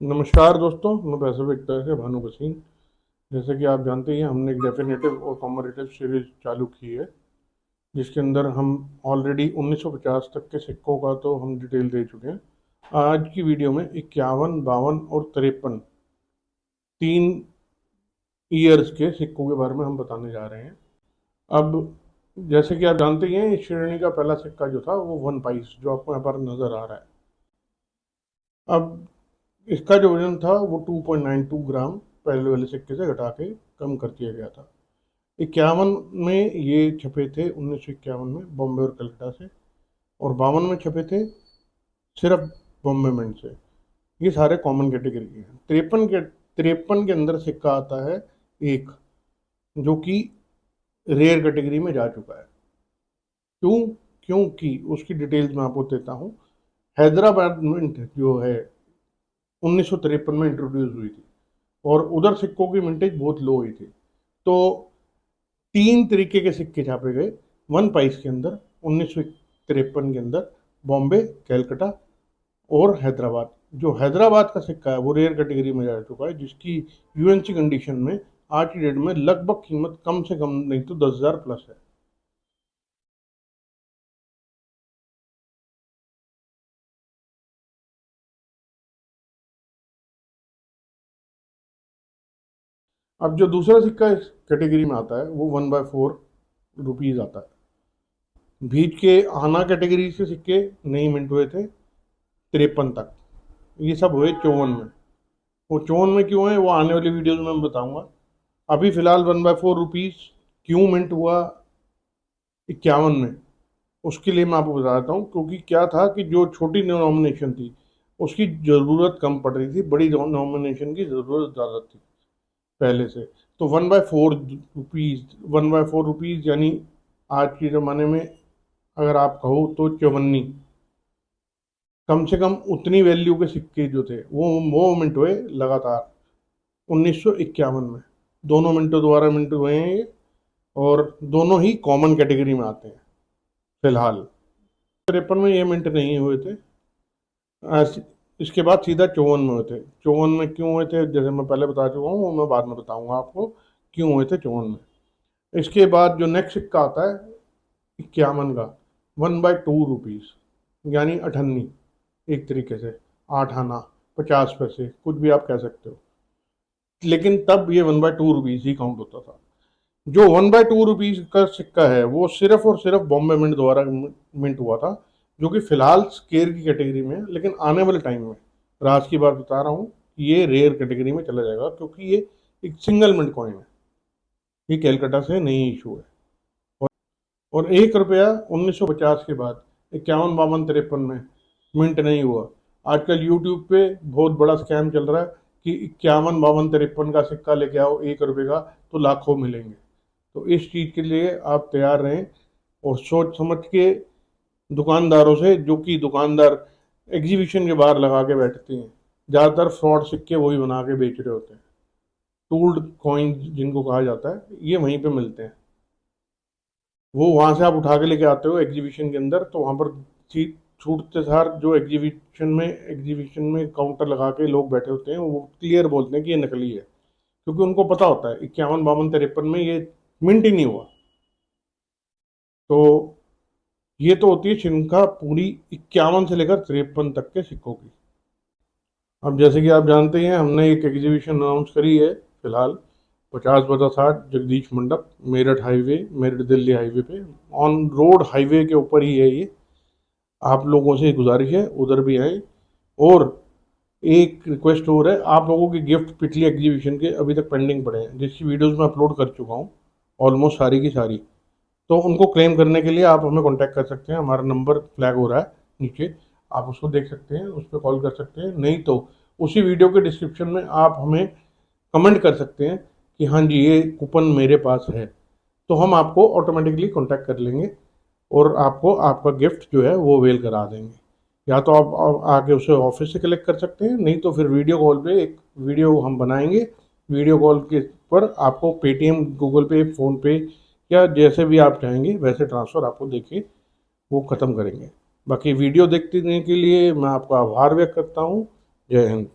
नमस्कार दोस्तों, मैं पैसे विक्टर से भानु भसीन। जैसे कि आप जानते ही हैं, हमने एक डेफिनेटिव और कॉम्परेटिव सीरीज चालू की है, जिसके अंदर हम ऑलरेडी 1950 तक के सिक्कों का तो हम डिटेल दे चुके हैं। आज की वीडियो में 51, 52 और 53 तीन ईयर्स के सिक्कों के बारे में हम बताने जा रहे हैं। अब जैसे कि आप जानते ही हैं, इस श्रेणी का पहला सिक्का जो था वो 1 पाइस, जो आपको यहाँ पर नज़र आ रहा है। अब इसका जो वजन था वो 2.92 ग्राम पहले वाले सिक्के से घटा के कम कर दिया गया था। 51 में ये छपे थे, 1951 में बॉम्बे और कलकत्ता से, और 52 में छपे थे सिर्फ बॉम्बे मिंट से। ये सारे कॉमन कैटेगरी के हैं। 53 के अंदर सिक्का आता है एक, जो कि रेयर कैटेगरी में जा चुका है। क्यों? क्योंकि उसकी डिटेल्स मैं आपको देता हूँ। हैदराबाद मिंट जो है 1953 में इंट्रोड्यूस हुई थी, और उधर सिक्कों की मिंटेज बहुत लो हुई थी। तो 3 तरीके के सिक्के छापे गए 1 पाइस के अंदर 1953 के अंदर, बॉम्बे, कैलकाटा और हैदराबाद। जो हैदराबाद का सिक्का है वो रेयर कैटेगरी में जा चुका है, जिसकी यूएनसी कंडीशन में आज की डेट में लगभग कीमत कम से कम नहीं तो 10,000 प्लस है। अब जो दूसरा सिक्का इस कैटेगरी में आता है वो 1/4 रुपीज़ आता है। बीच के आना कैटेगरी से सिक्के नहीं मिंट हुए थे 53 तक, ये सब हुए 54 में। वो 54 में क्यों है वो आने वाली वीडियोस में मैं बताऊंगा। अभी फिलहाल 1/4 रुपीज़ क्यों मिंट हुआ 51 में, उसके लिए मैं आपको बताता हूँ। क्योंकि क्या था कि जो छोटी डिनोमिनेशन थी उसकी ज़रूरत कम पड़ रही थी, बड़ी डिनोमिनेशन की ज़रूरत ज़्यादा थी पहले से। तो 1/4 रुपीज़ यानी आज के ज़माने में अगर आप कहो तो चवन्नी, कम से कम उतनी वैल्यू के सिक्के जो थे वो मिंट हुए लगातार 1951 में। दोनों मिंटों द्वारा मिंट हुए हैं ये, और दोनों ही कॉमन कैटेगरी में आते हैं फिलहाल। 53 में ये मिंट नहीं हुए थे। इसके बाद सीधा 54 में हुए थे। 54 में क्यों हुए थे, जैसे मैं पहले बता चुका हूँ, वो मैं बाद में बताऊंगा आपको क्यों हुए थे 54 में। इसके बाद जो नेक्स्ट सिक्का आता है 51 का, 1/2 रुपीज़ यानी अठन्नी, एक तरीके से 8 आना, 50 पैसे, कुछ भी आप कह सकते हो। लेकिन तब ये 1/2 रुपीज़ ही काउंट होता था। जो 1/2 रुपीज़ का सिक्का है वो सिर्फ और सिर्फ बॉम्बे मिंट द्वारा मिंट हुआ था, जो कि फिलहाल स्केयर की कैटेगरी में है। लेकिन आने वाले टाइम में, राज की बात बता रहा हूँ, ये रेयर कैटेगरी में चला जाएगा, क्योंकि ये एक सिंगल मिंट कॉइन है। ये कैलकाटा से नई इशू है। और 1 रुपया 1950 के बाद 51, 52, 53 में मिंट नहीं हुआ। आजकल यूट्यूब पे बहुत बड़ा स्कैम चल रहा है कि 51, 52, 53 का सिक्का लेके आओ 1 रुपये का तो लाखों मिलेंगे। तो इस चीज़ के लिए आप तैयार रहें, और सोच समझ के दुकानदारों से, जो कि दुकानदार एग्जीबिशन के बाहर लगा के बैठते हैं, ज़्यादातर फ्रॉड सिक्के वही बना के बेच रहे होते हैं। टूल्ड कॉइन जिनको कहा जाता है, ये वहीं पे मिलते हैं। वो वहां से आप उठा के लेके आते हो एग्जीबिशन के अंदर, तो वहां पर छूटते सार जो एग्जीबिशन में काउंटर लगा के लोग बैठे होते हैं, वो क्लियर बोलते हैं कि ये नकली है, क्योंकि उनको पता होता है 51, 52, 53 में ये मिंट ही नहीं हुआ। तो ये तो होती है श्रृंखला पूरी 51 से लेकर 53 तक के सिक्कों की। अब जैसे कि आप जानते हैं, हमने एक एग्जीबिशन अनाउंस करी है फिलहाल, 50/60 जगदीश मंडप, मेरठ हाईवे, मेरठ दिल्ली हाईवे पे, ऑन रोड हाईवे के ऊपर ही है ये। आप लोगों से गुजारिश है उधर भी आए। और एक रिक्वेस्ट और है, आप लोगों के गिफ्ट पिछली एग्जीबिशन के अभी तक पेंडिंग पड़े हैं, जिसकी वीडियोस मैं अपलोड कर चुका हूँ ऑलमोस्ट सारी की सारी। तो उनको क्लेम करने के लिए आप हमें कांटेक्ट कर सकते हैं। हमारा नंबर फ्लैग हो रहा है नीचे, आप उसको देख सकते हैं, उस पर कॉल कर सकते हैं। नहीं तो उसी वीडियो के डिस्क्रिप्शन में आप हमें कमेंट कर सकते हैं कि हाँ जी ये कूपन मेरे पास है, तो हम आपको ऑटोमेटिकली कांटेक्ट कर लेंगे और आपको आपका गिफ्ट जो है वो वेल करा देंगे। या तो आप आके उसे ऑफिस से कलेक्ट कर सकते हैं, नहीं तो फिर वीडियो कॉल पे एक वीडियो हम बनाएंगे। वीडियो कॉल के पर आपको पेटीएम, गूगल पे, फ़ोन पे या जैसे भी आप चाहेंगे वैसे ट्रांसफ़र आपको देके वो ख़त्म करेंगे। बाकी वीडियो देखने के लिए मैं आपका आभार व्यक्त करता हूँ। जय हिंद।